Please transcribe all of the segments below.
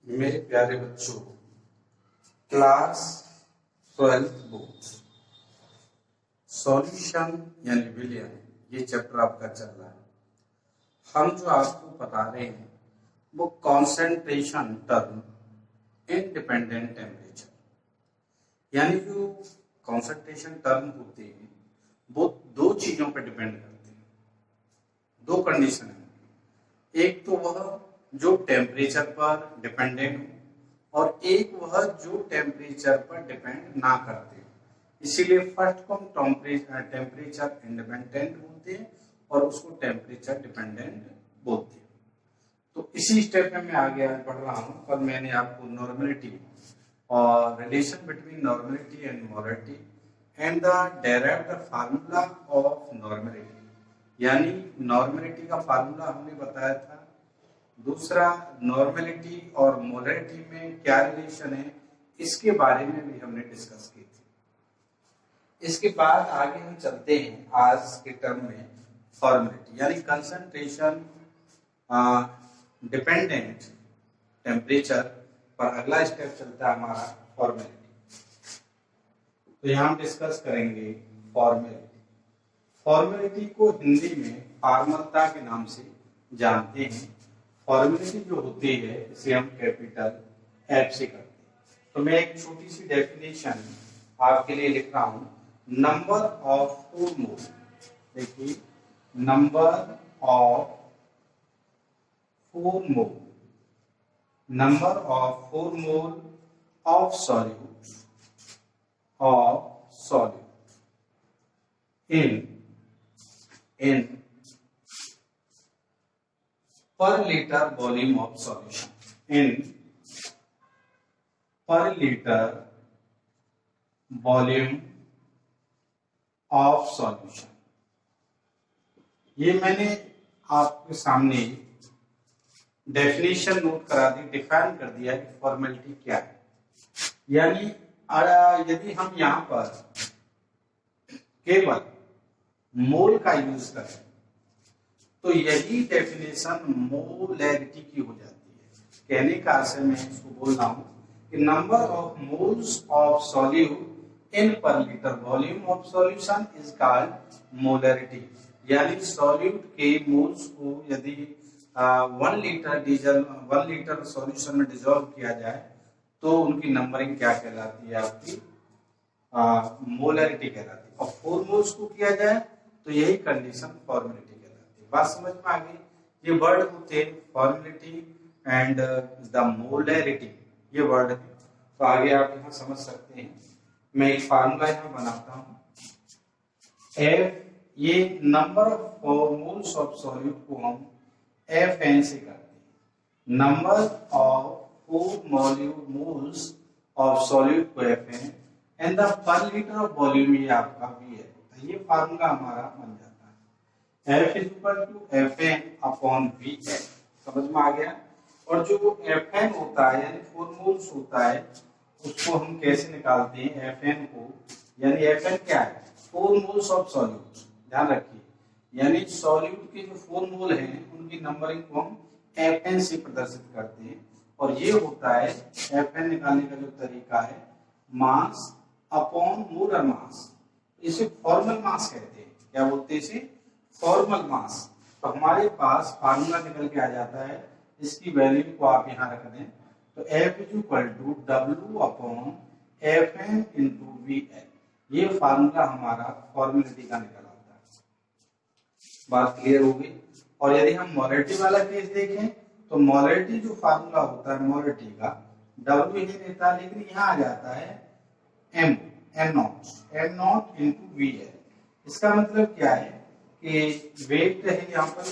मेरे प्यारे बच्चों, क्लास 12 बुक सॉल्यूशन यानी विलयन ये चैप्टर आपका चल रहा है। हम जो आपको बता रहे हैं वो कॉन्सेंट्रेशन टर्म इंडिपेंडेंट टेम्परेचर, यानी जो कॉन्सेंट्रेशन टर्म होते हैं वो दो चीजों पर डिपेंड करते हैं। दो कंडीशन है, एक तो वह जो टेम्परेचर पर डिपेंडेंट हो और एक वह जो टेम्परेचर पर डिपेंड ना करते हो। इसीलिए फर्स्ट को हम टेम्परेचर इंडिपेंडेंट बोलते हैं और उसको टेम्परेचर डिपेंडेंट बोलते हैं। तो इसी स्टेप में मैं आगे बढ़ रहा हूँ। कल मैंने आपको नॉर्मलिटी और relation between normality and molarity and the derived the formula of normality, यानी नॉर्मलिटी का फार्मूला हमने बताया था। दूसरा, नॉर्मलिटी और मोलरिटी में क्या रिलेशन है इसके बारे में भी हमने डिस्कस की थी। इसके बाद आगे हम चलते हैं आज के टर्म में फॉर्मेलिटी, यानी कंसंट्रेशन डिपेंडेंट टेम्परेचर पर अगला स्टेप चलता है हमारा फॉर्मेलिटी। तो यहाँ हम डिस्कस करेंगे फॉर्मेलिटी। फॉर्मेलिटी को हिंदी में फॉर्मलता के नाम से जानते हैं। फॉर्मेलिटी जो होती है इसे हम कैपिटल एफ से करते हैं। तो मैं एक छोटी सी डेफिनेशन आपके लिए लिख रहा हूं। नंबर ऑफ 4 मोल, देखिए number of 4 mole, number of 4 mole of solute in per liter volume of solution, in per liter volume of solution। ये मैंने आपके सामने डेफिनेशन नोट करा दी, डिफाइन कर दिया कि फॉर्मेलिटी क्या है। यानी यदि हम यहां पर केवल मोल का यूज करें तो यही डेफिनेशन मोलैरिटी की हो जाती है। कहने का आशय मैं इसको बोल रहा हूं कि number of moles of solute in per litre volume of solution is called molarity. यानी सॉल्यूट के मोल्स को यदि 1 लीटर सॉल्यूशन में डिसॉल्व किया जाए तो उनकी नंबरिंग क्या कहलाती है, आपकी मोलैरिटी कहलाती है। और 4 मोल्स को किया जाए तो यही कंडीशन फॉर्मेलिटी कहलाती है। बात समझ में आ गई? ये वर्ड होते हैं फॉर्मेलिटी एंड द मोलैरिटी, ये वर्ड है। तो आगे आप यहाँ समझ सकते हैं। मैं एक फार्मूला यहाँ बनाता हूँ। एफ, ये number of moles of solute को हम FN से करते हैं। Number of 4 moles of solute को FN एंड द पर लीटर ऑफ वॉल्यूम ये आपका V है। ये फार्मूला हमारा बन जाता है F is equal to FN upon VN। समझ में आ गया? और जो FN होता है यानी 4 मोल्स होता है उसको हम कैसे निकालते हैं FN को, यानी FN क्या है, 4 मोल्स ऑफ सॉल्यूट। ध्यान रखिए, यानी सॉल्यूट के जो 4 मोल हैं उनकी नंबरिंग को हम FN से प्रदर्शित करते हैं। और ये होता है FN निकालने का जो तरीका है मास अपॉन मोलर मास। इसे फॉर्मल मास कहते हैं। क्या बोलते हैं इसे? फॉर्मल मास। तो हमारे पास फार्मूला निकल के आ जाता है। इसकी वैल्यू को आप यहाँ रख दें तो F is equal to W upon FN into VL। ये फार्मूला हमारा फॉर्मेलिटी का निकल आता है। बात क्लियर हो गई? और यदि हम मोलरिटी वाला केस देखें तो मोलरिटी जो फार्मूला होता है मोलरिटी का W ही रहता है, लेकिन यहाँ आ जाता है M नॉट इंटू VL। इसका मतलब क्या है कि वेट है यहाँ पर,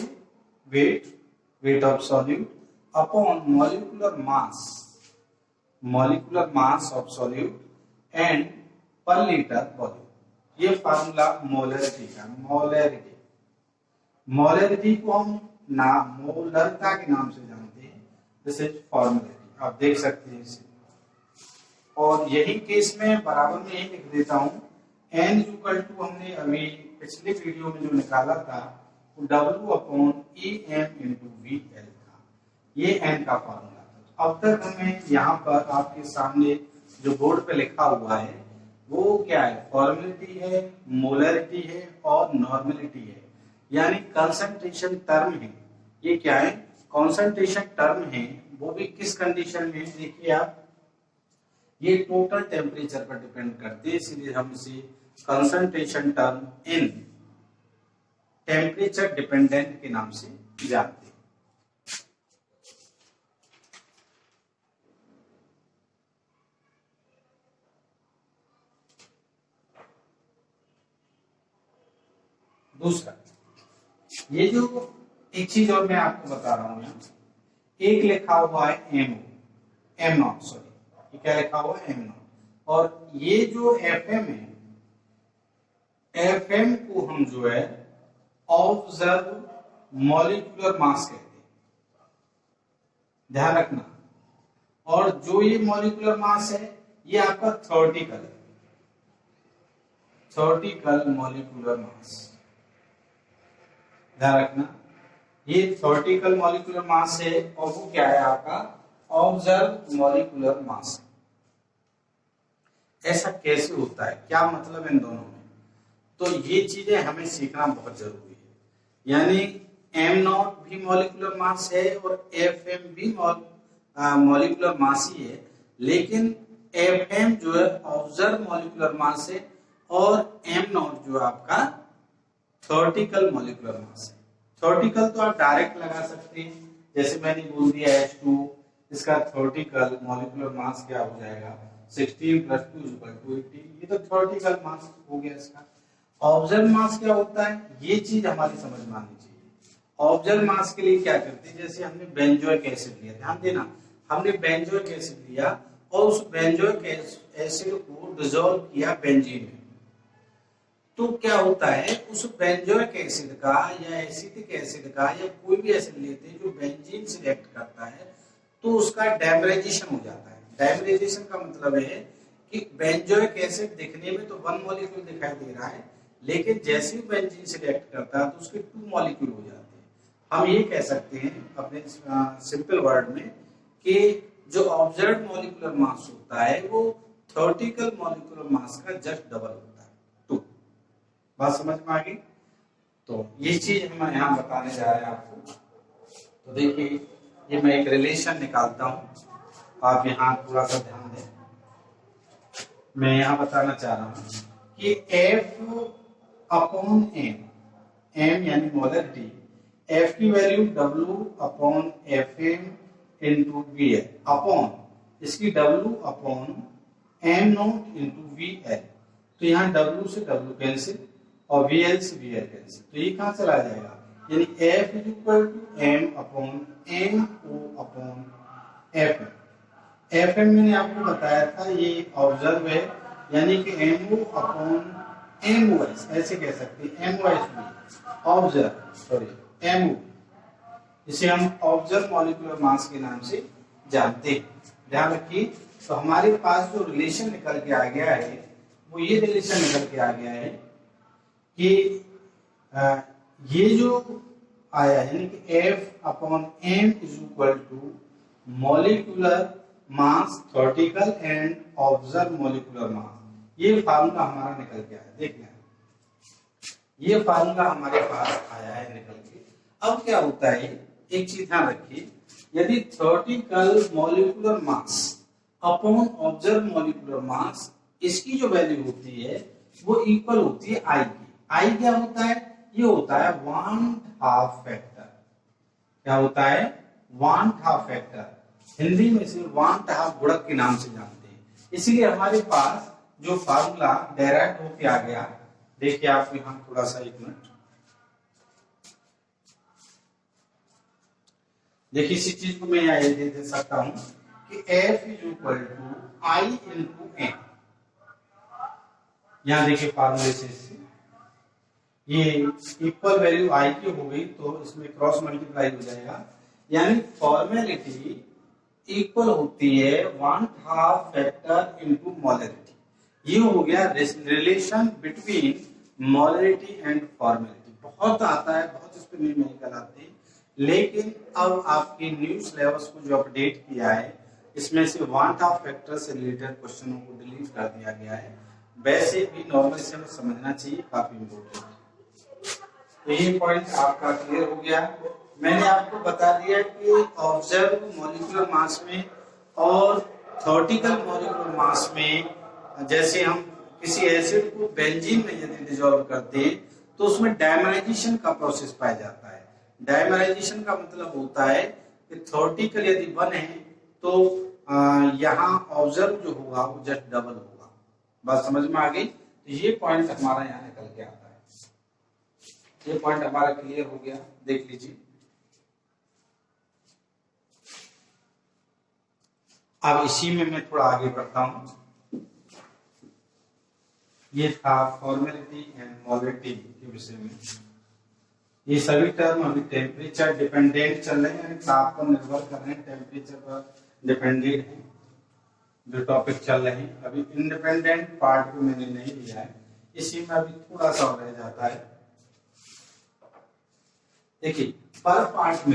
weight of solute upon molecular mass of solute and पर लीटर वॉल्यूम। ये फार्मूला मोलरिटी का। मोलरिटी को हम मोलरता के नाम से जानते हैं। This is formality. आप देख सकते हैं इसे। और यही केस में बराबर में यही लिख देता हूं N इक्वल टू, हमने अभी पिछले वीडियो में जो निकाला था वो W upon EM into VL था। ये N का फॉर्मूला था। अब तक हमें यहाँ पर आपके सामने जो बोर्ड पे लिखा हुआ है वो क्या है, फॉर्मेलिटी है, मोलरिटी है और नॉर्मेलिटी है, यानी कंसंट्रेशन टर्म है। ये क्या है, कंसंट्रेशन टर्म है, वो भी किस कंडीशन में, देखिए आप, ये टोटल टेम्परेचर पर डिपेंड करते हैं, इसलिए हम इसे concentration term in temperature dependent के नाम से जानते हैं। दूसरा, ये जो एक चीज और मैं आपको बता रहा हूं, एक लिखा हुआ है एम नॉट, सॉरी ये क्या लिखा हुआ है, एम नॉट, और ये जो एफ एम है, एफ एम को हम जो है ऑब्जर्व मॉलिक्यूलर मास कहते हैं, ध्यान रखना। और जो ये मॉलिक्यूलर मास है ये आपका थ्योरेटिकल मॉलिक्यूलर मास, ध्यान रखना, ये थ्योरेटिकल मॉलिक्यूलर मास है और वो क्या है आपका ऑब्जर्व मॉलिक्यूलर मास। ऐसा कैसे होता है, क्या मतलब इन दोनों में, तो ये चीजें हमें सीखना बहुत जरूरी है। यानी एम नॉट भी मॉलिक्यूलर मास है और एफ एम भी मॉलिक्यूलर मास ही है, लेकिन एफ एम जो है ऑब्जर्व मॉलिक्यूलर मास है और एम नॉट जो है आपका थ्योरेटिकल मॉलिक्यूलर मास है। थ्योरेटिकल तो आप डायरेक्ट लगा सकते हैं, जैसे मैंने बोल दिया H2, इसका थ्योरेटिकल मॉलिक्यूलर मास क्या हो जाएगा 16 + 2 = 18, ये तो थ्योरेटिकल मास हो गया इसका। ऑब्जर्व मास क्या होता है, ये चीज हमारी समझ में आनी चाहिए। ऑब्जर्व मास के लिए क्या करते हैं, जैसे हमने बेंजोइक एसिड लिया, ध्यान देना, हमने बेंजोइक एसिड लिया और उस बेंजोइक एसिड को डिसॉल्व किया बेंजीन में, तो क्या होता है, उस बेंजोइक एसिड का या एसिटिक एसिड का या कोई भी एसिड लेते हैं जो बेंजीन से रिएक्ट करता है तो उसका डायमराइजेशन हो जाता है। डायमराइजेशन का मतलब है कि बेंजोइक एसिड दिखने में तो 1 मॉलिक्यूल दिखाई दे रहा है, लेकिन जैसे ही बेंजीन से रिएक्ट करता है तो उसके 2 मॉलिक्यूल हो जाते हैं। हम ये कह सकते हैं अपने सिंपल वर्ड में कि जो ऑब्जर्व्ड मॉलिक्यूलर मास होता है वो थ्योरेटिकल मॉलिक्यूलर मास का जस्ट डबल होता है, 2। बात समझ में आ गई? तो ये चीज हम यहाँ बताने जा रहे हैं आपको। तो देखिए, ये मैं एक रिलेशन निकालता हूँ, आप यहाँ थोड़ा सा ध्यान दें। मैं यहाँ बताना चाह रहा हूँ कि F/m, m यानी मोलरिटी, F की वैल्यू W/Fm × VL अपॉन इसकी W/m0 × VL। तो यहाँ W से W कैंसिल और VL से VL कैंसिल, तो ये कहाँ चला जाएगा, यानी F m/m/o/Fm। Fm मैंने आपको बताया था ये ऑब्जर्व है, यानी कि MO/MOS ऐसे कह सकते हैं, MOS भी ऑब्जर्व, सॉरी MO, इसे हम ऑब्जर्व मॉलिक्यूलर मास के नाम से जानते हैं। ध्यान रखिए, तो हमारे पास जो रिलेशन निकल के आ गया है वो ये रिलेशन निकल के आ गया है कि ये जो आया यानी कि F/m = molecular mass theoretical and observe molecular mass, ये फार्मूला हमारा निकल के आया। देखना, ये फार्मूला हमारे पास आया है निकल के। अब क्या होता है, एक चीज ध्यान रखिए, यदि theoretical molecular mass upon observe molecular mass, इसकी जो वैल्यू होती है वो इक्वल होती है I की। I क्या होता है, ये होता है 1/2 फैक्टर। क्या होता है, 1/2 फैक्टर, हिंदी में इसे 1/2 गुणक के नाम से जानते हैं। इसीलिए हमारे पास जो फार्मूला डायरेक्ट होके आ गया, देखिए आपको यहाँ थोड़ा सा, एक मिनट देखिए, इसी चीज को मैं यहाँ दे सकता हूं कि F = I × m। यहाँ देखिए फार्मूले से ये इक्वल वैल्यू I की हो गई तो इसमें क्रॉस मल्टीप्लाई हो जाएगा, यानी फॉर्मेलिटी इक्वल होती है 1/2 फैक्टर × मोलरिटी। ये हो गया relation between molarity and formality. बहुत आता है, बहुत इस पे नहीं निकल आते, लेकिन अब आपकी न्यू सिलेबस को जो अपडेट किया है इसमें से वांट ऑफ फैक्टर से रिलेटेड क्वेश्चनों को डिलीट कर दिया गया है। वैसे भी नॉर्मल से हमें समझना चाहिए, काफी इम्पोर्टेंट। तो ये पॉइंट आपका क्लियर हो गया। मैंने आपको बता दिया कि ऑब्जर्व मॉलिक्यूलर मास में और थ्योरेटिकल मॉलिक्यूलर मास में, जैसे हम किसी एसिड को बेंजीन में यदि डिसॉल्व करते हैं तो उसमें डायमराइजेशन का प्रोसेस पाया जाता है। डायमराइजेशन का मतलब होता है कि थ्योरेटिकल यदि 1 है तो यहाँ ऑब्जर्व जो होगा वो जस्ट डबल होगा। बात समझ में आ गई? तो ये पॉइंट हमारा यहाँ निकल के आता है। ये पॉइंट हमारा क्लियर हो गया, देख लीजिए। अब इसी में मैं थोड़ा आगे बढ़ता हूं। ये था फॉर्मेलिटी एंड मोलिटी के विषय में। ये सभी टर्म अभी टेम्परेचर डिपेंडेंट चल रहे हैं, ताप पर निर्भर कर रहे हैं, टेम्परेचर पर डिपेंडेंट है जो टॉपिक चल रहे हैं। अभी इंडिपेंडेंट पार्ट को मैंने नहीं लिया है, इसी में अभी थोड़ा सा रह जाता है। देखिए, पर पार्ट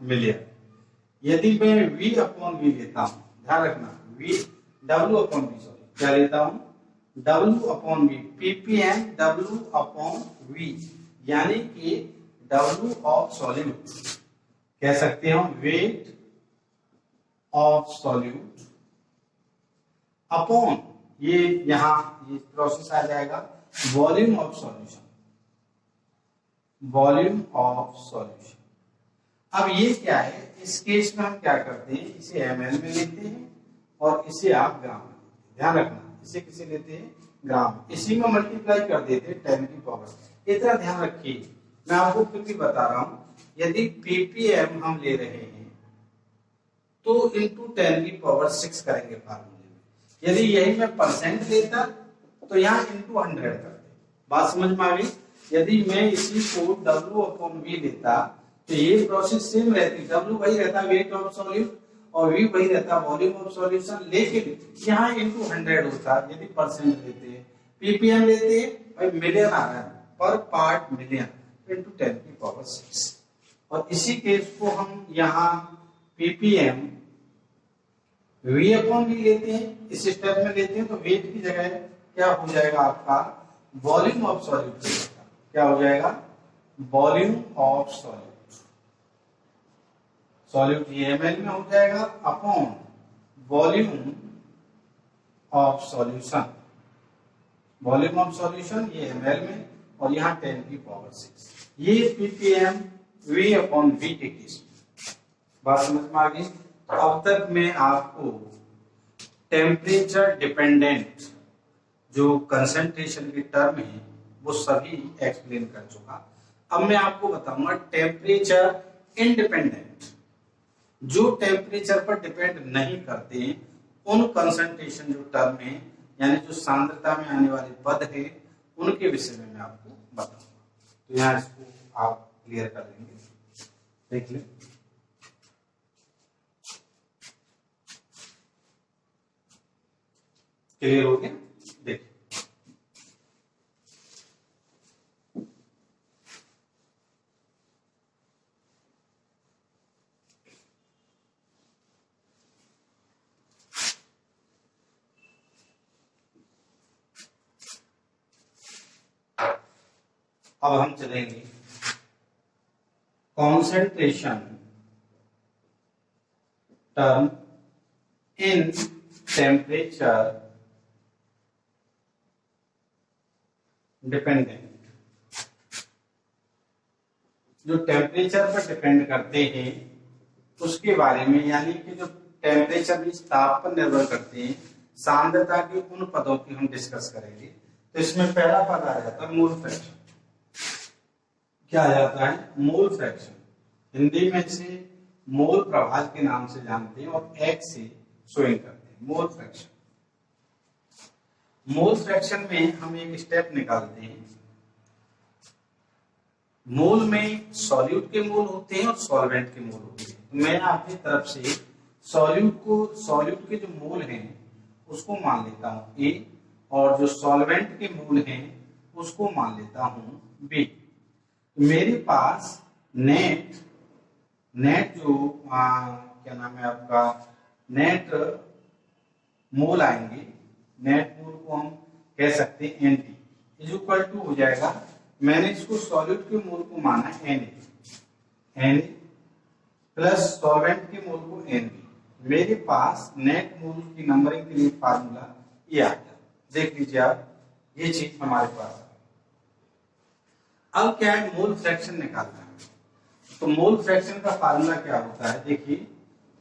मिलियन यदि मैं V अपॉन V लेता हूं, ध्यान रखना, W अपॉन V, सॉरी क्या लेता हूं, W upon V, ppm W upon V, यानी कि W ऑफ सॉल्यूट, कह सकते हैं वेट ऑफ सॉल्यूट अपॉन, ये यहां ये प्रोसेस आ जाएगा volume of solution, volume of solution. अब ये क्या है, इस केस में हम क्या करते हैं, इसे ml में लेते हैं और इसे आप ग्राम में लेते हैं। ध्यान रखना, इसे किसे लेते हैं, ग्राम, इसी में मल्टीप्लाई कर देते हैं 10 की पावर। इतना ध्यान रखिए, मैं आपको फिर भी बता रहा हूं, यदि ppm हम ले रहे हैं तो इंटू 10 की पावर 6 करेंगे फार्मूले में। यदि यही मैं परसेंट लेता तो यहाँ इंटू 100 करते। बात समझ में आ गई? यदि मैं इसी को W अपॉन V लेता तो ये प्रोसेस सेम रहती, W वही रहता वेट ऑफ सॉल्यूट और V वही रहता वॉल्यूम ऑफ सॉल्यूशन, लेकिन यहाँ इंटू 100 होता यदि परसेंट लेते हैं। ppm लेते हैं भाई, मिलियन आ रहा है, पर पार्ट मिलियन, इंटू 10 की पावर 6। और इसी केस को हम यहाँ ppm V अपॉन V लेते हैं, इस स्टेप में लेते हैं तो वेट की जगह क्या हो जाएगा आपका, वॉल्यूम ऑफ सॉल्यूट। क्या हो जाएगा, वॉल्यूम ऑफ सॉल्यूट, सॉल्यूट ये ml में हो जाएगा upon volume of solution, volume of solution ये ml में और यहाँ 10 की पावर 6। ये ppm V अपॉन V के केस में। बात समझ में आ गई? अब तक मैं आपको टेम्परेचर डिपेंडेंट जो कंसंट्रेशन की टर्म है वो सभी एक्सप्लेन कर चुका। अब मैं आपको बताऊंगा टेम्परेचर इंडिपेंडेंट, जो टेम्परेचर पर डिपेंड नहीं करते हैं, उन कंसंट्रेशन जो टर्म है, यानी जो सांद्रता में आने वाले पद है, उनके विषय में मैं आपको बताऊंगा। तो यहाँ इसको आप क्लियर कर लेंगे, देख लें। क्लियर हो गया? देखिए, अब हम चलेंगे concentration term in temperature dependent, जो टेम्परेचर पर डिपेंड करते हैं उसके बारे में, यानी कि जो टेम्परेचर भी ताप पर निर्भर करते हैं, सांद्रता के उन पदों की हम डिस्कस करेंगे। तो इसमें पहला पद आ जाता है मोल फ्रैक्शन। क्या आ जाता है, मोल फ्रैक्शन। हिंदी में इसे मोल प्रभाज के नाम से जानते हैं और एक्स से शोइंग करते हैं, मोल फ्रैक्शन। मोल फ्रैक्शन में हम एक स्टेप निकालते हैं। मोल में सॉल्यूट के मोल होते हैं और सॉल्वेंट के मोल होते हैं। तो मैं आपकी तरफ से सॉल्यूट के जो मोल हैं उसको मान लेता हूं A, और जो सॉल्वेंट के मोल हैं उसको मान लेता हूं B। तो मेरे पास नेट जो क्या नाम है आपका, नेट मोल आएंगे, नेट मोल को हम कह सकते हैं एनटी इज इक्वल टू हो जाएगा, मैंने इसको सॉल्यूट के मोल को माना एन प्लस सॉल्वेंट के मोल को एन बी। मेरे पास नेट मोल की नंबरिंग के लिए फार्मूला ये आ गया, देख लीजिए आप, ये चीज हमारे पास है। अब क्या है, मोल फ्रैक्शन निकालना है। तो मोल फ्रैक्शन का फार्मूला क्या होता है, देखिए,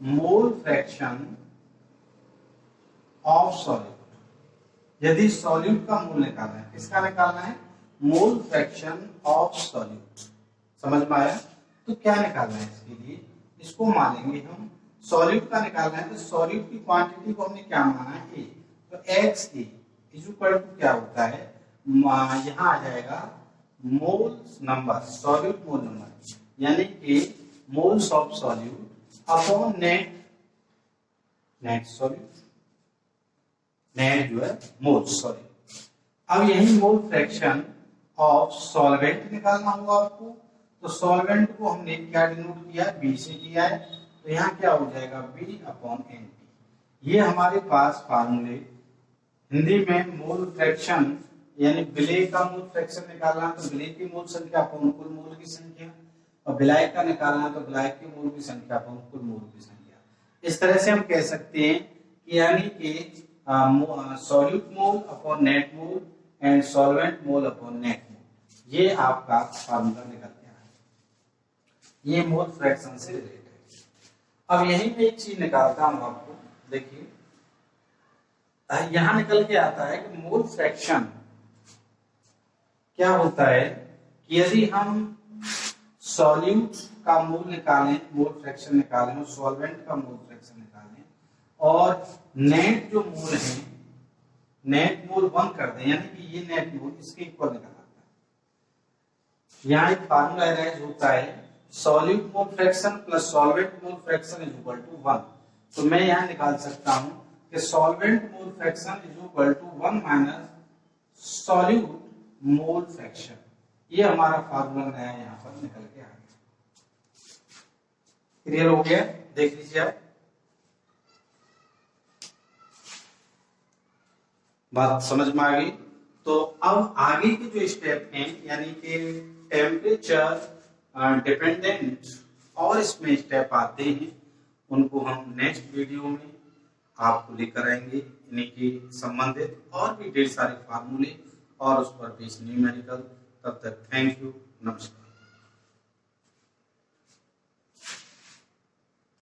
मोल फ्रैक्शन ऑफ सॉल्यूट, यदि सॉल्यूट का मोल निकालना है, किसका निकालना है, मोल फ्रैक्शन ऑफ सॉल्यूट, समझ में आया। तो क्या निकालना है इसके लिए, इसको मानेंगे हम, सॉल्यूट का निकालना है, तो सॉल्यूट की क्वांटिटी को हमने क्या माना है, ए, तो X A is equal to क्या होता है, यहाँ आ जाएगा mole number, solute mole number, यानी कि moles of solute upon net solute, net जो है मोल सॉल्यूट। अब यही मोल फ्रैक्शन ऑफ सॉल्वेंट निकालना होगा आपको, तो सॉल्वेंट को हमने क्या डिनोट किया, बी से किया है, तो यहाँ क्या हो जाएगा, बी अपॉन एन टी। ये हमारे पास फार्मूले, हिंदी में मोल फ्रैक्शन यानी विलेय का मोल फ्रैक्शन निकालना, तो विलेय की मोल संख्या अपॉन कुल मोल की संख्या, और विलायक का निकालना, तो विलायक की मोल की संख्या अपॉन कुल मोल की संख्या। इस तरह से हम कह सकते हैं कि यानी कि solute mole upon net mole and solvent mole upon net mole, ये आपका फार्मूला निकल गया है, ये मोल फ्रैक्शन से रिलेटेड है। अब यही मैं एक चीज निकालता हूं आपको, देखिए यहां निकल के आता है कि मोल फ्रैक्शन क्या होता है कि यदि हम सॉल्यूट का मोल निकालें, मोल फ्रैक्शन निकालें, और सॉल्वेंट का मोल फ्रैक्शन निकालें, और नेट जो मोल है, नेट मोल 1 कर दें, यानी कि ये नेट मोल इसके इक्वल निकल आता है। यहाँ एक फार्मूला अराइज होता है, solute mole fraction plus solvent mole fraction is equal to 1। तो मैं यहाँ निकाल सकता हूँ कि solvent mole fraction is equal to 1 minus solute mole fraction. ये हमारा फार्मूला नया यहाँ पर निकल के आ गया। क्लियर हो गया, देख लीजिए आप, बात समझ में आ गई। तो अब आगे के जो स्टेप हैं, यानी कि टेम्परेचर डिपेंडेंट और इसमें स्टेप आते हैं, उनको हम नेक्स्ट वीडियो में आपको लेकर आएंगे, यानी कि संबंधित और भी ढेर सारे फार्मूले और उस पर बेस्ड न्यूमेरिकल। तब तक थैंक यू, नमस्कार।